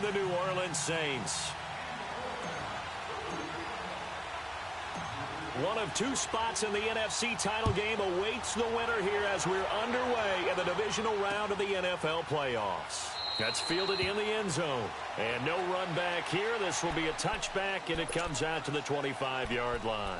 the New Orleans Saints. One of two spots in the NFC title game awaits the winner here as we're underway in the divisional round of the NFL playoffs. That's fielded in the end zone. And no run back here. This will be a touchback, and it comes out to the 25-yard line.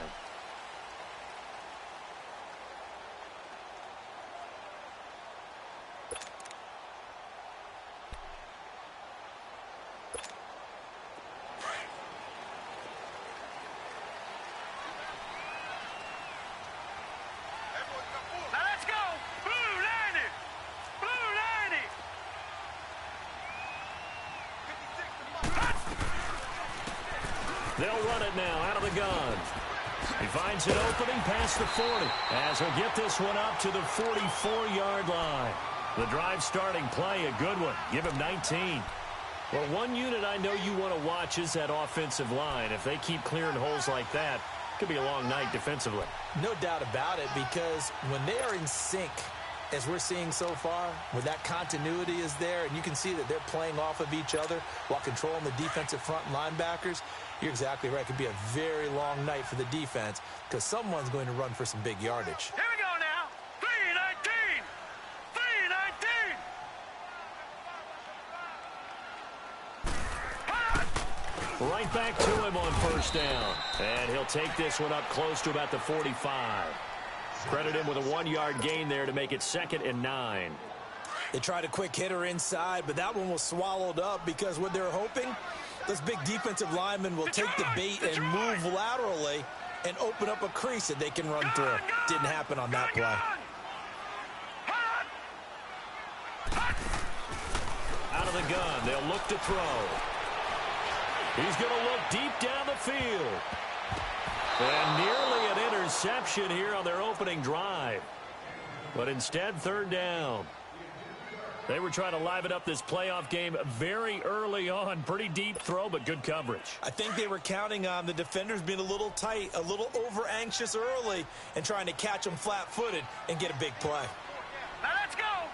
They'll run it now out of the gun. He finds an opening past the 40 as he'll get this one up to the 44-yard line. The drive starting play, a good one. Give him 19. Well, one unit I know you want to watch is that offensive line. If they keep clearing holes like that, it could be a long night defensively. No doubt about it, because when they are in sync, as we're seeing so far, where that continuity is there, and you can see that they're playing off of each other while controlling the defensive front linebackers, you're exactly right. It could be a very long night for the defense because someone's going to run for some big yardage. Here we go now. 3-19. 3-19. Right back to him on first down. And he'll take this one up close to about the 45. Credit him with a 1-yard gain there to make it 2nd and 9. They tried a quick hitter inside, but that one was swallowed up because what they're hoping, those big defensive linemen will take the bait and move laterally and open up a crease that they can run through. Didn't happen on that play. Out of the gun, they'll look to throw. He's going to look deep down the field. And nearly an interception here on their opening drive. But instead, 3rd down. They were trying to liven up this playoff game very early on. Pretty deep throw, but good coverage. I think they were counting on the defenders being a little tight, a little over-anxious early, and trying to catch them flat-footed and get a big play. Now let's go.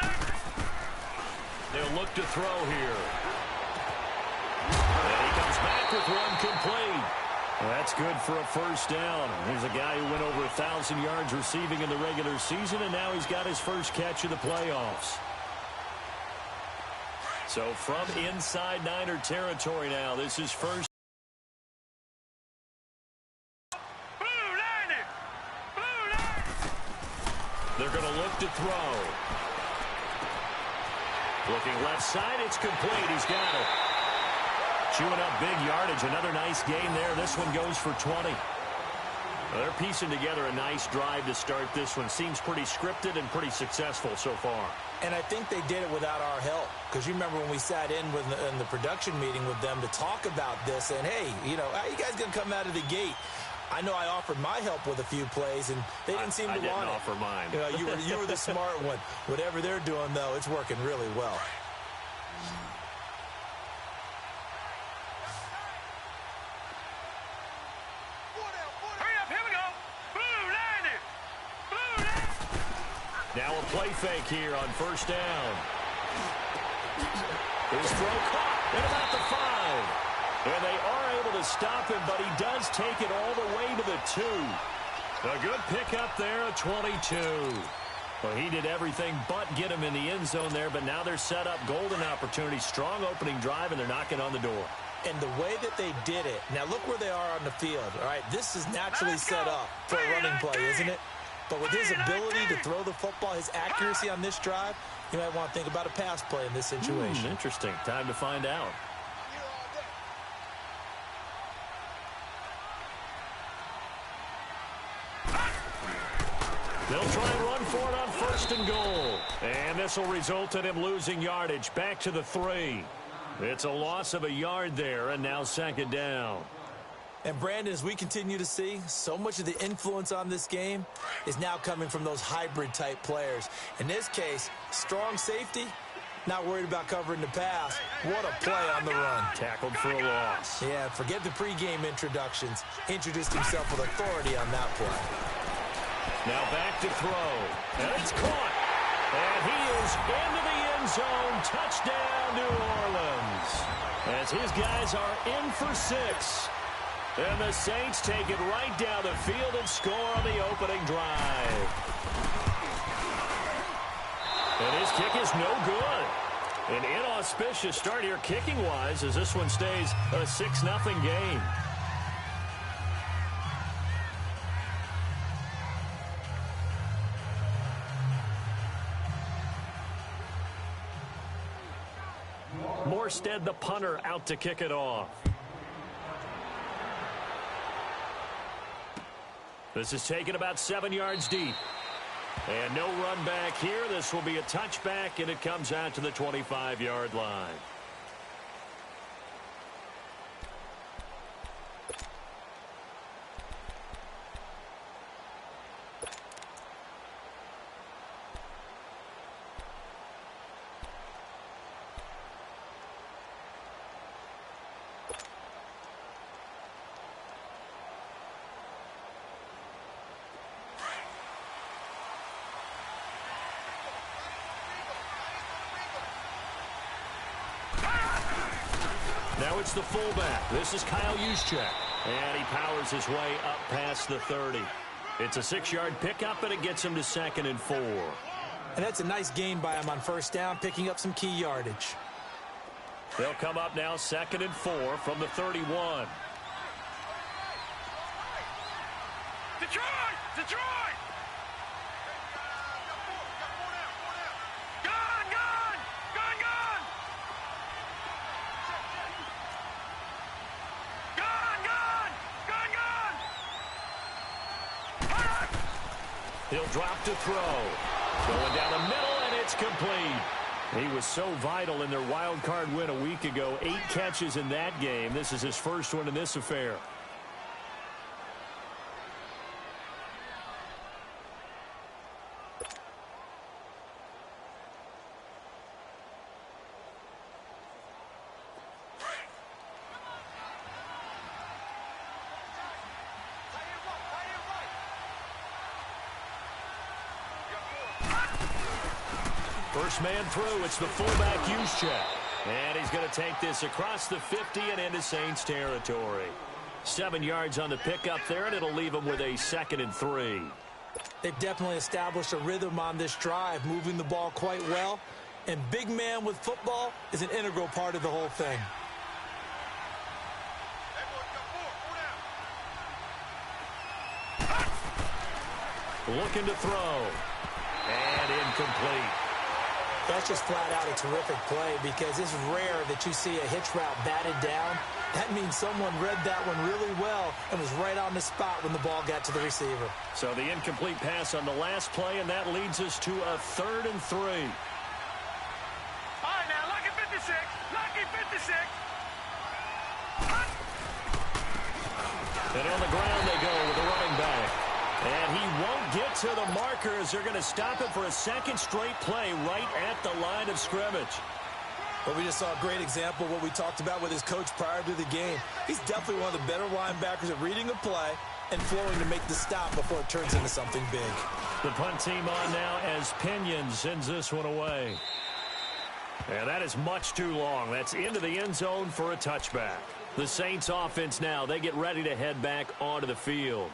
3-19. They'll look to throw here. And he comes back with one complete. Well, that's good for a first down. Here's a guy who went over 1,000 yards receiving in the regular season, and now he's got his first catch of the playoffs. So from inside Niner territory now, this is first. They're going to look to throw. Looking left side, it's complete. He's got it. Chewing up big yardage. Another nice gain there. This one goes for 20. Well, they're piecing together a nice drive to start this one. Seems pretty scripted and pretty successful so far. And I think they did it without our help. Because you remember when we sat in the production meeting with them to talk about this. And, hey, you know, how you guys going to come out of the gate? I know I offered my help with a few plays, and they didn't seem to want it. I didn't offer mine. You know, you were the smart one. Whatever they're doing, though, it's working really well. Now a play fake here on first down. His throw caught at about the 5. And they are able to stop him, but he does take it all the way to the 2. A good pickup there, a 22. Well, he did everything but get him in the end zone there, but now they're set up golden opportunity. Strong opening drive, and they're knocking on the door. And the way that they did it, now look where they are on the field. All right, this is naturally set up for a running play, isn't it? But with his ability to throw the football, his accuracy on this drive, you might want to think about a pass play in this situation. Interesting. Time to find out. They'll try and run for it on 1st and goal. And this will result in him losing yardage back to the 3. It's a loss of a yard there, and now 2nd down. And, Brandon, as we continue to see, so much of the influence on this game is now coming from those hybrid-type players. In this case, strong safety, not worried about covering the pass. What a play on the run. Tackled for a loss. Yeah, forget the pregame introductions. Introduced himself with authority on that play. Now back to throw. And it's caught. And he is into the end zone. Touchdown, New Orleans. as his guys are in for 6. And the Saints take it right down the field and score on the opening drive. And his kick is no good. An inauspicious start here kicking-wise as this one stays a 6-0 game. Morstead, the punter, out to kick it off. This is taken about 7 yards deep. And no run back here. This will be a touchback, and it comes out to the 25-yard line. Now it's the fullback. This is Kyle Juszczyk. And he powers his way up past the 30. It's a 6-yard pickup, and it gets him to 2nd and 4. And that's a nice gain by him on first down, picking up some key yardage. They'll come up now 2nd and 4 from the 31. Detroit! Detroit! Gone! Gone! Gone! Gone! Gone! Gone! Gone! Gone! He'll drop to throw. Going down the middle, and it's complete. He was so vital in their wild card win a week ago. 8 catches in that game. This is his first one in this affair. First man through, it's the fullback Juszczyk. And he's going to take this across the 50 and into Saints territory. 7 yards on the pickup there, and it'll leave him with a 2nd and 3. They've definitely established a rhythm on this drive, moving the ball quite well. And big man with football is an integral part of the whole thing. Looking to throw. And incomplete. That's just flat out a terrific play because it's rare that you see a hitch route batted down. That means someone read that one really well and was right on the spot when the ball got to the receiver. So the incomplete pass on the last play, and that leads us to a 3rd and 3. All right, now, lucky 56. Lucky 56. And on the ground they go with the running back. And he won't get to the markers. They're going to stop it for a 2nd straight play right at the line of scrimmage. But we just saw a great example of what we talked about with his coach prior to the game. He's definitely one of the better linebackers at reading a play and flowing to make the stop before it turns into something big. The punt team on now as Pinion sends this one away. And that is much too long. That's into the end zone for a touchback. The Saints offense now, they get ready to head back onto the field.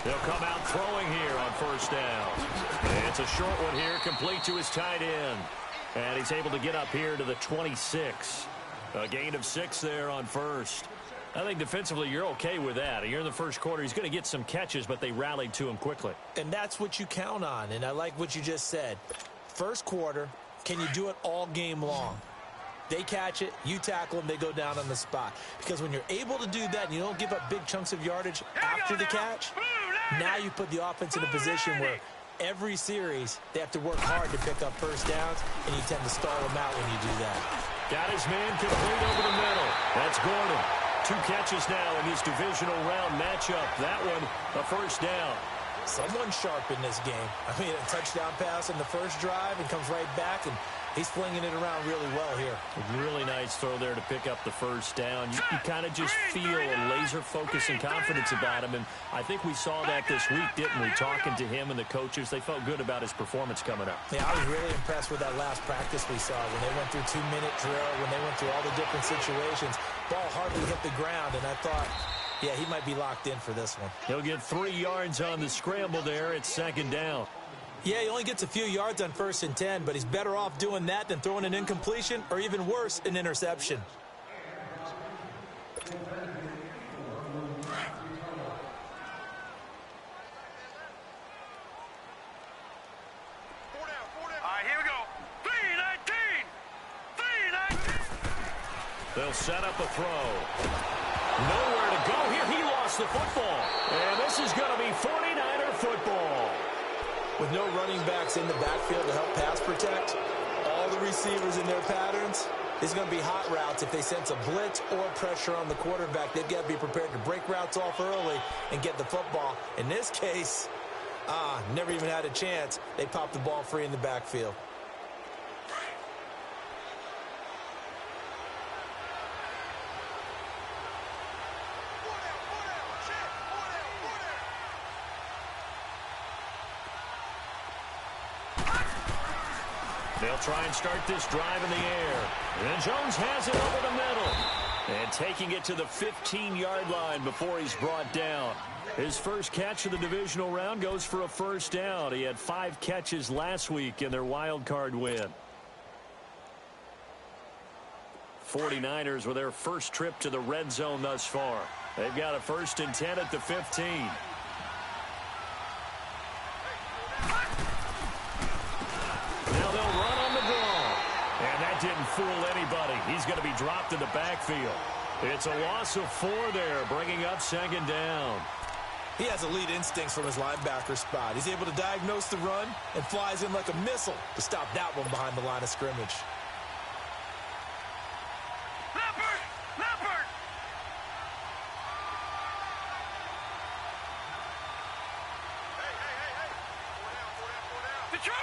They'll come out throwing here on first down. And it's a short one here, complete to his tight end. And he's able to get up here to the 26. A gain of 6 there on first. I think defensively you're okay with that. Here in the first quarter, he's going to get some catches, but they rallied to him quickly. And that's what you count on, and I like what you just said. First quarter, can you do it all game long? They catch it, you tackle them, they go down on the spot. Because when you're able to do that and you don't give up big chunks of yardage after the catch, now you put the offense in a position where every series they have to work hard to pick up first downs, and you tend to stall them out when you do that. Got his man complete over the middle. That's Gordon. 2 catches now in this divisional round matchup. That one, a first down. Someone sharp in this game. I mean, a touchdown pass in the first drive and comes right back, and he's flinging it around really well here. A really nice throw there to pick up the first down. You kind of just feel a laser focus and confidence about him, and I think we saw that this week, didn't we? Talking to him and the coaches, they felt good about his performance coming up. Yeah, I was really impressed with that last practice we saw when they went through 2-minute drill, when they went through all the different situations. Ball hardly hit the ground, and I thought, yeah, he might be locked in for this one. He'll get 3 yards on the scramble there. It's second down. Yeah, he only gets a few yards on 1st and 10, but he's better off doing that than throwing an incompletion or even worse, an interception. All right, here we go. 3-19. 3-19. They'll set up a throw. Nowhere to go here. He lost the football. And this is going to be 49er football. With no running backs in the backfield to help pass protect, all the receivers in their patterns, it's going to be hot routes. If they sense a blitz or pressure on the quarterback, they've got to be prepared to break routes off early and get the football. In this case, never even had a chance. They popped the ball free in the backfield. They'll try and start this drive in the air. And Jones has it over the middle. And taking it to the 15-yard line before he's brought down. His first catch of the divisional round goes for a first down. He had 5 catches last week in their wild card win. 49ers with their first trip to the red zone thus far. They've got a 1st and 10 at the 15. Didn't fool anybody. He's going to be dropped in the backfield. It's a loss of 4 there, bringing up second down. He has elite instincts from his linebacker spot. He's able to diagnose the run and flies in like a missile to stop that one behind the line of scrimmage. Leopard! Hey! Detroit!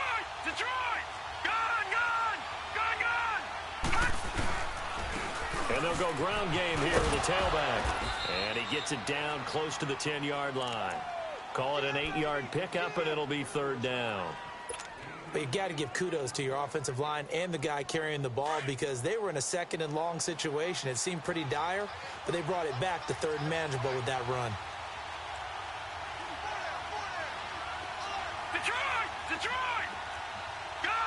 And they'll go ground game here with the tailback. And he gets it down close to the 10-yard line. Call it an 8-yard pickup, and it'll be 3rd down. But you got to give kudos to your offensive line and the guy carrying the ball because they were in a 2nd and long situation. It seemed pretty dire, but they brought it back to 3rd and manageable with that run. Detroit! Gone!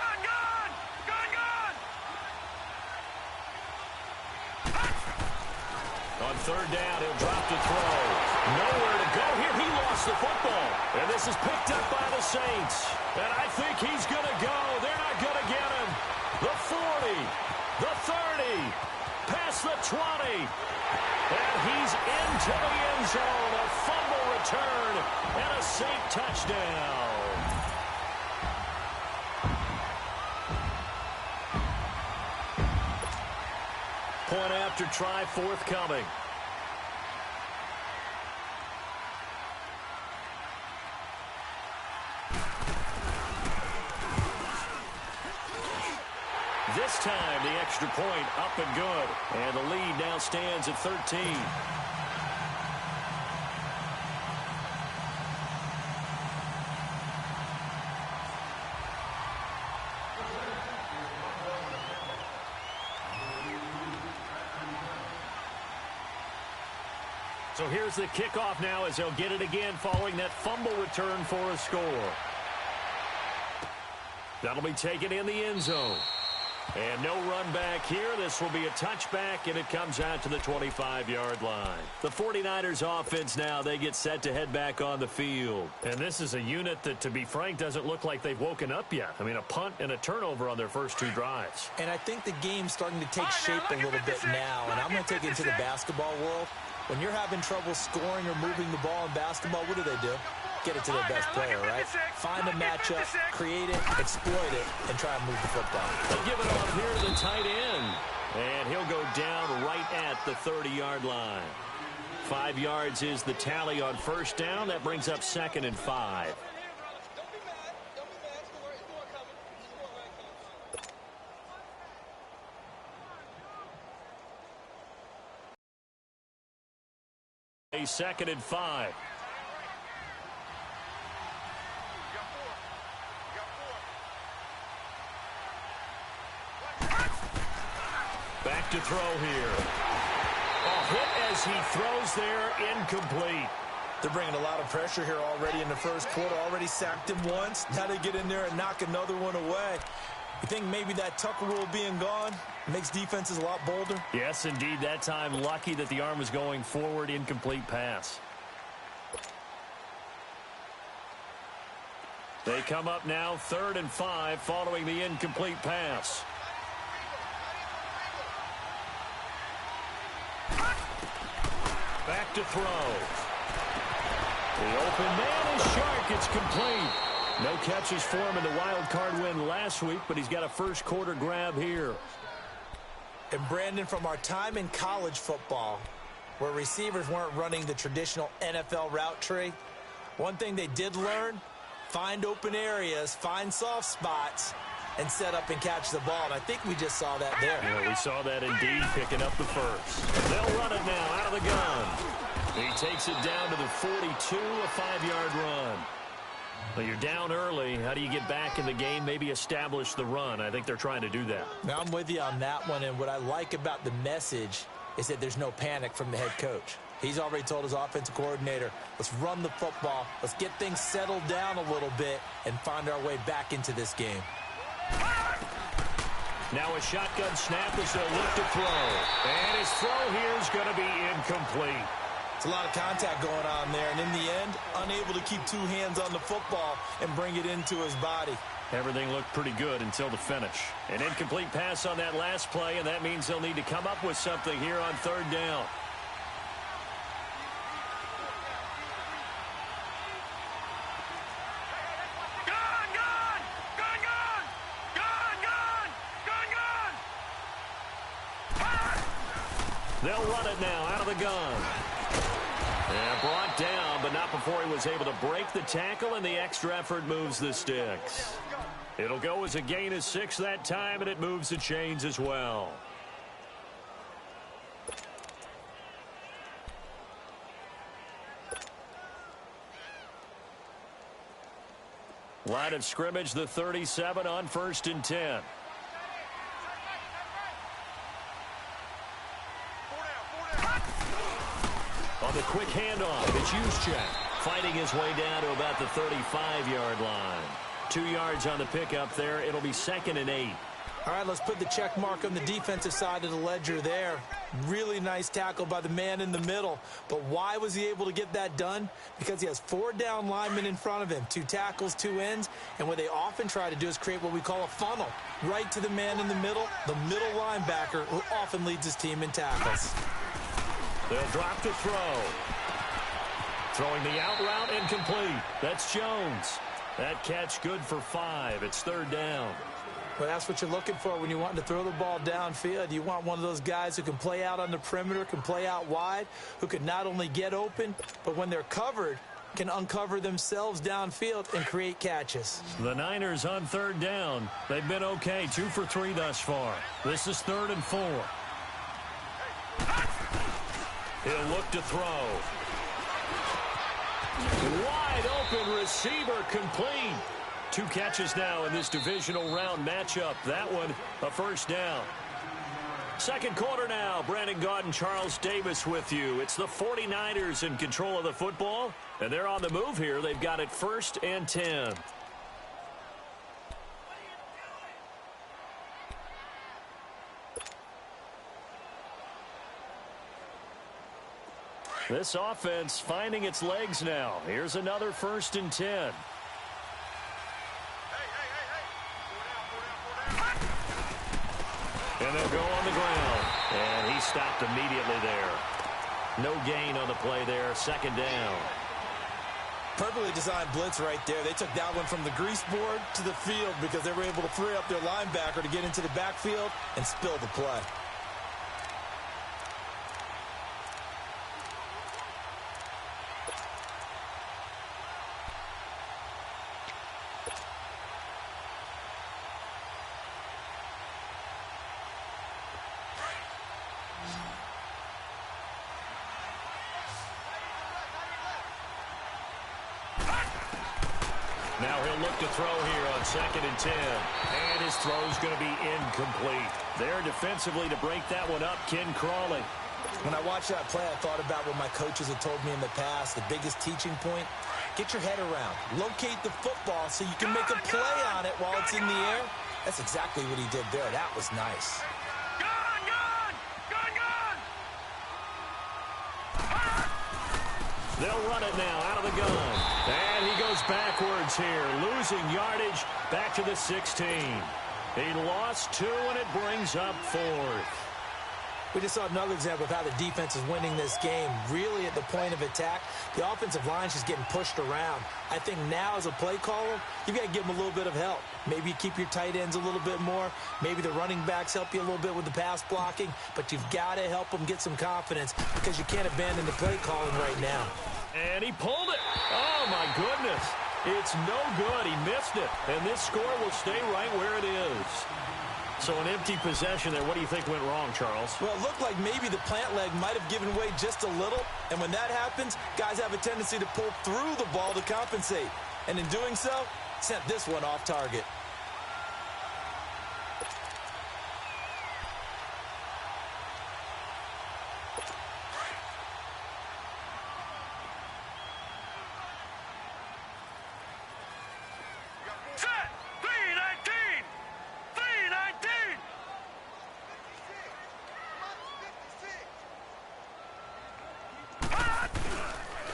On 3rd down, he'll drop to throw. Nowhere to go here. He lost the football. And this is picked up by the Saints. And I think he's going to go. They're not going to get him. The 40, the 30, past the 20. And he's into the end zone. A fumble return and a Saint touchdown. Point after try forthcoming. This time the extra point up and good. And the lead now stands at 13. So here's the kickoff now as they'll get it again following that fumble return for a score. That'll be taken in the end zone. And no run back here. This will be a touchback, and it comes out to the 25-yard line. The 49ers offense now, they get set to head back on the field. And this is a unit that, to be frank, doesn't look like they've woken up yet. I mean, a punt and a turnover on their first 2 drives. And I think the game's starting to take shape a little bit now. And I'm going to take it into the basketball world. When you're having trouble scoring or moving the ball in basketball, what do? Get it to their best player, right? Find a matchup, create it, exploit it, and try and move the football. They'll give it off here to the tight end. And he'll go down right at the 30-yard line. 5 yards is the tally on first down. That brings up 2nd and 5. A 2nd and 5. Back to throw here. A hit as he throws there, incomplete. They're bringing a lot of pressure here already in the first quarter. Already sacked him once. Now they get in there and knock another one away. You think maybe that Tucker rule being gone makes defenses a lot bolder? Yes, indeed. That time, lucky that the arm was going forward. Incomplete pass. They come up now 3rd and 5 following the incomplete pass. Back to throw. The open man is Shark. It's complete. No catches for him in the wild card win last week, but he's got a first quarter grab here. And Brandon, from our time in college football, where receivers weren't running the traditional NFL route tree, one thing they did learn, find open areas, find soft spots, and set up and catch the ball. And I think we just saw that there. Yeah, we saw that indeed, picking up the first. They'll run it now out of the gun. He takes it down to the 42, a 5-yard run. Well, you're down early. How do you get back in the game, maybe establish the run? I think they're trying to do that. Now, I'm with you on that one, and what I like about the message is that there's no panic from the head coach. He's already told his offensive coordinator, let's run the football, let's get things settled down a little bit, and find our way back into this game. Now a shotgun snap as they'll look to throw. And his throw here is going to be incomplete. It's a lot of contact going on there, and in the end, unable to keep 2 hands on the football and bring it into his body. Everything looked pretty good until the finish. An incomplete pass on that last play, and that means they'll need to come up with something here on 3rd down. They'll run it now out of the gun. And brought down, but not before he was able to break the tackle, and the extra effort moves the sticks. It'll go as a gain of 6 that time, and it moves the chains as well. Line of scrimmage, the 37 on 1st and 10. On the quick handoff, it's Juszczyk fighting his way down to about the 35-yard line. 2 yards on the pickup there. It'll be 2nd and 8. All right, let's put the check mark on the defensive side of the ledger there. Really nice tackle by the man in the middle. But why was he able to get that done? Because he has 4 down linemen in front of him, 2 tackles, 2 ends. And what they often try to do is create what we call a funnel. Right to the man in the middle linebacker, who often leads his team in tackles. They'll drop to throw. Throwing the out route, incomplete. That's Jones. That catch good for 5. It's 3rd down. Well, that's what you're looking for when you want to throw the ball downfield. You want one of those guys who can play out on the perimeter, can play out wide, who can not only get open, but when they're covered, can uncover themselves downfield and create catches. The Niners on 3rd down. They've been okay, 2 for 3 thus far. This is 3rd and 4. He'll look to throw. Wide open receiver, complete. 2 catches now in this divisional round matchup. That one, a 1st down. 2nd quarter now. Brandon Gaud and Charles Davis with you. It's the 49ers in control of the football, and they're on the move here. They've got it 1st and 10. This offense finding its legs now. Here's another 1st and 10. And they'll go on the ground. And he stopped immediately there. No gain on the play there. 2nd down. Perfectly designed blitz right there. They took that one from the grease board to the field because they were able to free up their linebacker to get into the backfield and spill the play. Now he'll look to throw here on 2nd and 10. And his throw's going to be incomplete. There defensively to break that one up, Ken Crawley. When I watched that play, I thought about what my coaches have told me in the past. The biggest teaching point, get your head around. Locate the football so you can make a play on it while it's in the air. That's exactly what he did there. That was nice. They'll run it now out of the gun. And he goes backwards here, losing yardage back to the 16. He lost 2, and it brings up 4th. We just saw another example of how the defense is winning this game. Really at the point of attack, the offensive line's just getting pushed around. I think now as a play caller, you've got to give them a little bit of help. Maybe you keep your tight ends a little bit more. Maybe the running backs help you a little bit with the pass blocking. But you've got to help them get some confidence because you can't abandon the play calling right now. And he pulled it. Oh, my goodness. It's no good. He missed it. And this score will stay right where it is. So an empty possession there. What do you think went wrong, Charles? Well, it looked like maybe the plant leg might have given way just a little. And when that happens, guys have a tendency to pull through the ball to compensate. And in doing so, sent this one off target.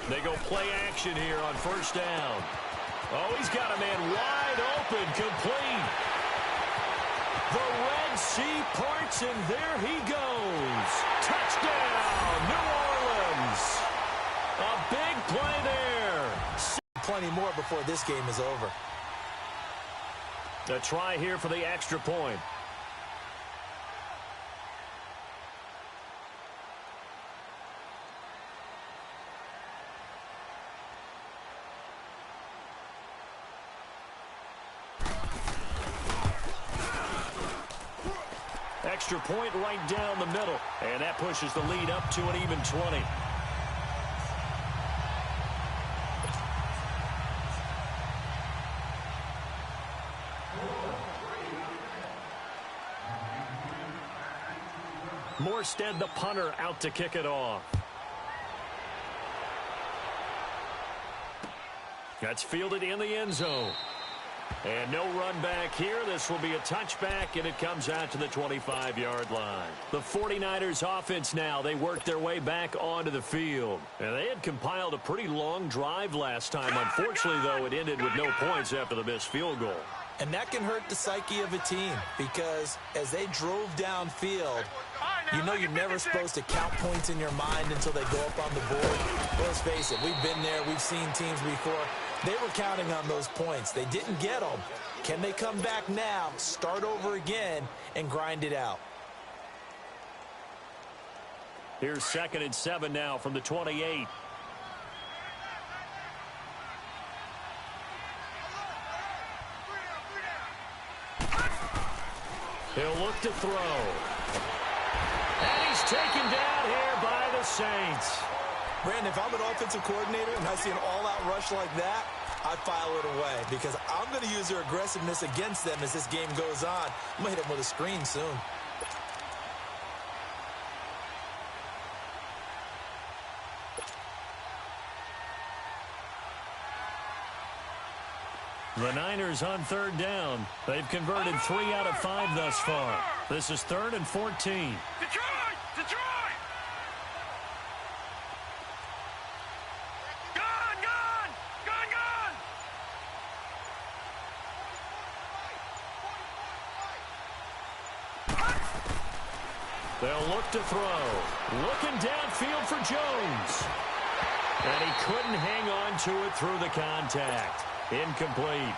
They go play action here on 1st down. Oh, he's got a man wide open, complete. The Red Sea parts, and there he goes. Touchdown, New Orleans. A big play there. Plenty more before this game is over. A try here for the extra point. Extra point right down the middle. And that pushes the lead up to an even 20. Morstead, the punter, out to kick it off. That's fielded in the end zone. And no run back here. This will be a touchback, and it comes out to the 25-yard line. The 49ers offense now, they work their way back onto the field. And they had compiled a pretty long drive last time. Unfortunately, though, it ended with no points after the missed field goal. And that can hurt the psyche of a team because as they drove downfield, you know you're never supposed to count points in your mind until they go up on the board. Let's face it, we've been there. We've seen teams before. They were counting on those points. They didn't get them. Can they come back now, start over again, and grind it out? Here's 2nd and 7 now from the 28. He'll look to throw. And he's taken down here by the Saints. Brandon, if I'm an offensive coordinator and I see an all-out rush like that, I file it away because I'm going to use their aggressiveness against them as this game goes on. I'm going to hit them with a screen soon. The Niners on 3rd down. They've converted 3 out of 5 thus far. This is 3rd and 14. Detroit! Detroit! They'll look to throw. Looking downfield for Jones. And he couldn't hang on to it through the contact. Incomplete.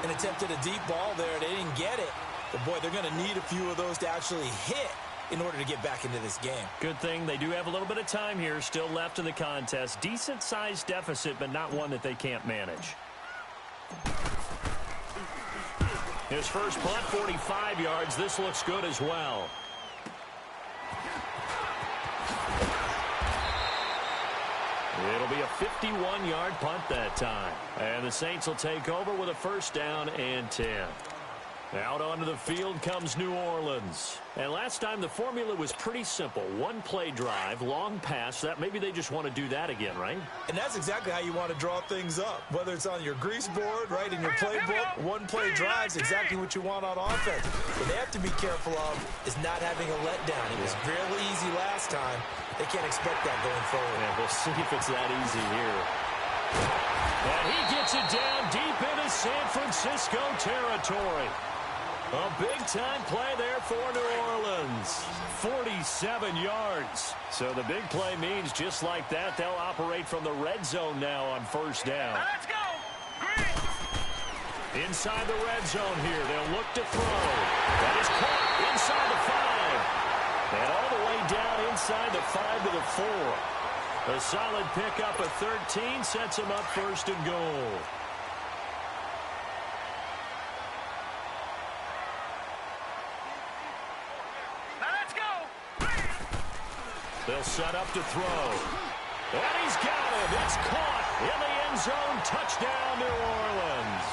And attempted a deep ball there. They didn't get it. But, boy, they're going to need a few of those to actually hit in order to get back into this game. Good thing they do have a little bit of time here still left in the contest. Decent-sized deficit, but not one that they can't manage. His first punt, 45 yards. This looks good as well. It'll be a 51-yard punt that time. And the Saints will take over with a first down and 10. Out onto the field comes New Orleans. And last time the formula was pretty simple. One play drive, long pass. That maybe they just want to do that again, right? And that's exactly how you want to draw things up. Whether it's on your grease board, right, in your playbook, one play drive is exactly what you want on offense. What they have to be careful of is not having a letdown. It was fairly easy last time. They can't expect that going forward. Yeah, we'll see if it's that easy here. And he gets it down deep into San Francisco territory. A big-time play there for New Orleans. 47 yards. So the big play means just like that, they'll operate from the red zone now on first down. Now let's go. Green. Inside the red zone here, they'll look to throw. That is caught inside the 5. And all the way down inside the 5 to the 4. A solid pickup of 13 sets them up first and goal. They'll set up to throw. And he's got it. It's caught in the end zone. Touchdown, New Orleans.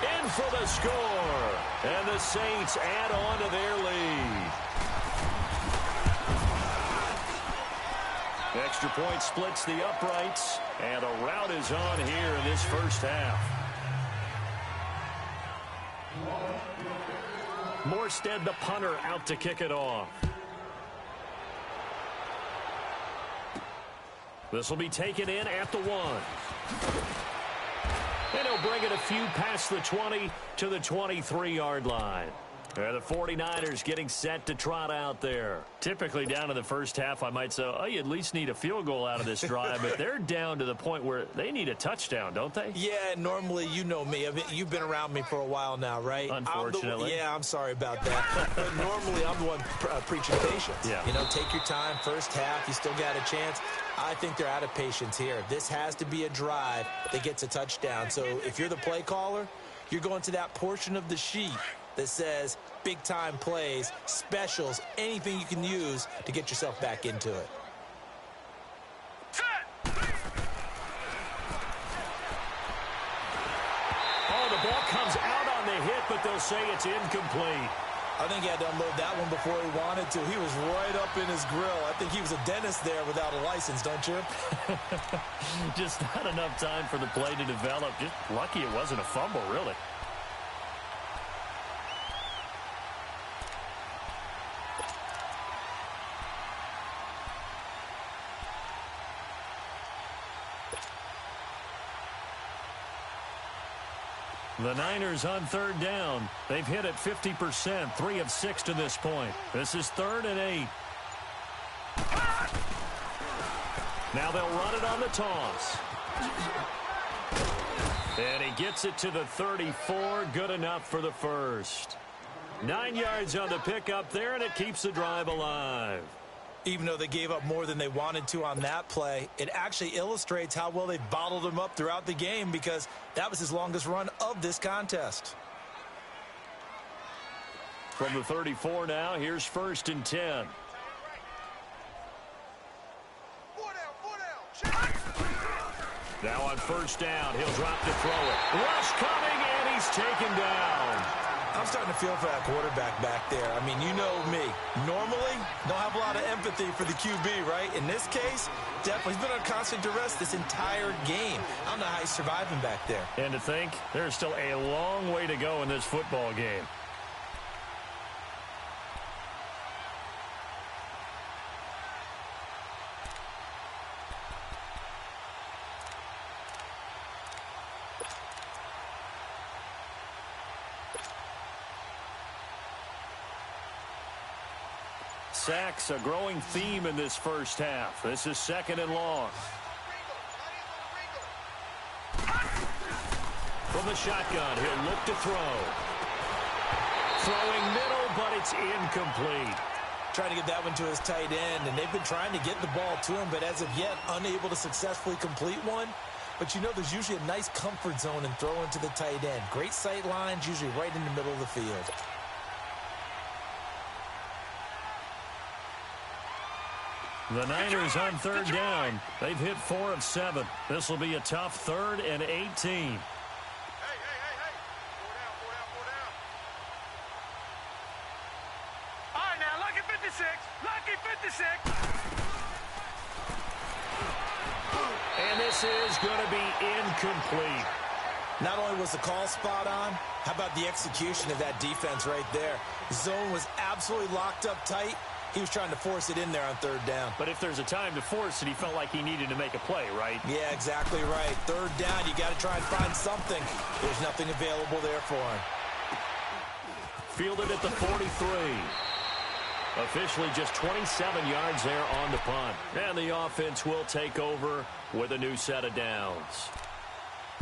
In for the score. And the Saints add on to their lead. Extra point splits the uprights. And a rout is on here in this first half. Morstead, the punter, out to kick it off. This will be taken in at the 1. And he'll bring it a few past the 20 to the 23-yard line. The 49ers getting set to trot out there. Typically down in the first half, I might say, oh, you at least need a field goal out of this drive. But they're down to the point where they need a touchdown, don't they? Yeah, normally, you know me. I mean, you've been around me for a while now, right? Unfortunately. I'm sorry about that. But normally, I'm the one preaching patience. Yeah. You know, take your time. First half, you still got a chance. I think they're out of patience here. This has to be a drive that gets a touchdown. So if you're the play caller, you're going to that portion of the sheet that says big-time plays, specials, anything you can use to get yourself back into it. Oh, the ball comes out on the hit, but they'll say it's incomplete. I think he had to unload that one before he wanted to. He was right up in his grill. I think he was a dentist there without a license, don't you? Just not enough time for the play to develop. Just lucky it wasn't a fumble, really. The Niners on third down. They've hit it 50%, 3 of 6 to this point. This is 3rd and 8. Now they'll run it on the toss. And he gets it to the 34. Good enough for the first. 9 yards on the pickup there, and it keeps the drive alive. Even though they gave up more than they wanted to on that play, it actually illustrates how well they bottled him up throughout the game because that was his longest run of this contest. From the 34 now, here's 1st and 10. Now on first down, he'll drop to throw it. Rush coming, and he's taken down. I'm starting to feel for that quarterback back there. I mean, you know me. Normally, don't have a lot of empathy for the QB, right? In this case, definitely. He's been on constant duress this entire game. I don't know how he's surviving back there. And to think, there's still a long way to go in this football game. Sacks, a growing theme in this first half. This is 2nd and long. From the shotgun, he'll look to throw. Throwing middle, but it's incomplete. Trying to get that one to his tight end, and they've been trying to get the ball to him, but as of yet, unable to successfully complete one. But you know there's usually a nice comfort zone in throwing to the tight end. Great sight lines, usually right in the middle of the field. The Niners on third down. They've hit 4 of 7. This will be a tough 3rd and 18. Hey. 4 down. All right, now, lucky 56. Lucky 56. And this is going to be incomplete. Not only was the call spot on, how about the execution of that defense right there? The zone was absolutely locked up tight. He was trying to force it in there on third down. But if there's a time to force it, he felt like he needed to make a play, right? Yeah, exactly right. Third down, you got to try and find something. There's nothing available there for him. Fielded at the 43. Officially just 27 yards there on the punt. And the offense will take over with a new set of downs.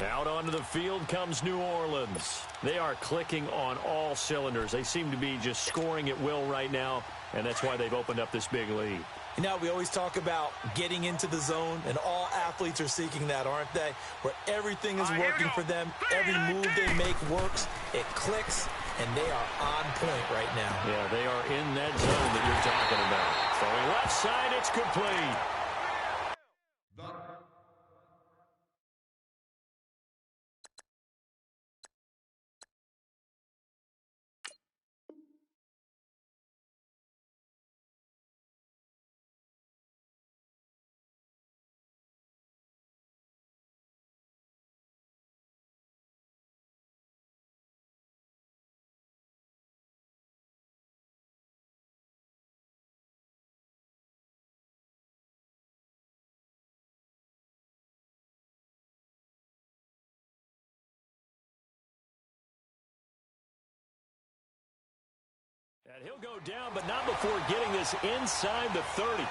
Out onto the field comes New Orleans. They are clicking on all cylinders. They seem to be just scoring at will right now, and that's why they've opened up this big lead. You know, we always talk about getting into the zone, and all athletes are seeking that, aren't they? Where everything is working for them, every move they make works, it clicks, and they are on point right now. Yeah, they are in that zone that you're talking about. Throwing left side, it's complete. And he'll go down, but not before getting this inside the 30.